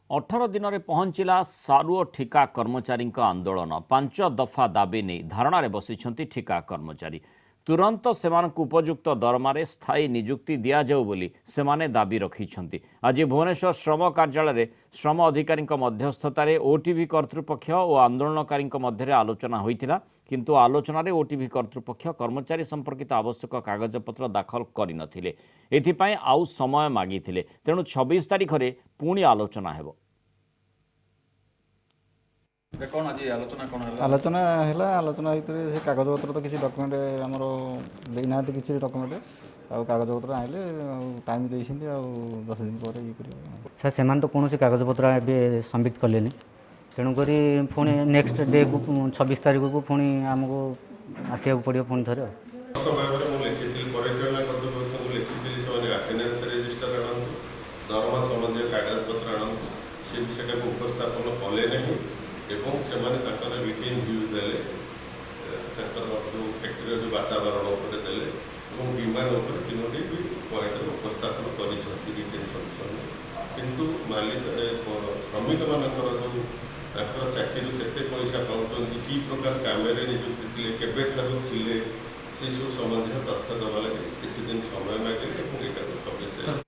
18 दिन में पहुंचला सारू और ठिका कर्मचारी आंदोलन 5 दफा दाबी नहीं धारणार बसिछंती ठिका कर्मचारी तुरंत सेमानकु उपयुक्त दरमारे स्थायी नियुक्ति दिया जाऊ बोली सेमाने दाबी रखिछंती। आज भुवनेश्वर श्रम कार्यालय श्रम अधिकारी मध्यस्थतार ओटीवी कर्तृपक्ष और आंदोलनकारी मध्य आलोचना होइतिला, किंतु आलोचन ओटीवी कर्तृपक्ष कर्मचारी संपर्कित आवश्यक कागजपत्र दाखल करनथिले। एथिपाई आउ समय मागिथिले, तेणु 26 तारिख में पुणी आलोचना हेबो। आलोचना भितर से कागजपत्र तो किसी डॉक्यूमेंट आमर देना किसी डॉक्यूमेंट कागजपत्र आइले टाइम दे 10 दिन पर ये सर से तो कौन कागजपत्र ए सबमिट कले तेणुक पुणी नेक्स्ट डे को 26 तारीख को पुणी आमको आसवा पड़ो पुणी थे। दरमा संबंधी कागजपत्र आणत से विषय को उपस्थापन कले नहीं एवं रिटेन व्यू देले जो फैक्ट्री जो वातावरण उपरे देले विमान उपर तीनोटी भी पॉइंट उपस्थापन कर रिटेन सल्यूशन किंतु मालिक श्रमिक मानकर जो चाकरी केते पैसा पाउछन कि प्रकार काम नियुक्ति थे केबे ठारू थिले से सब संबंधी तथ्य दबा लगे किसी दिन समय मागे।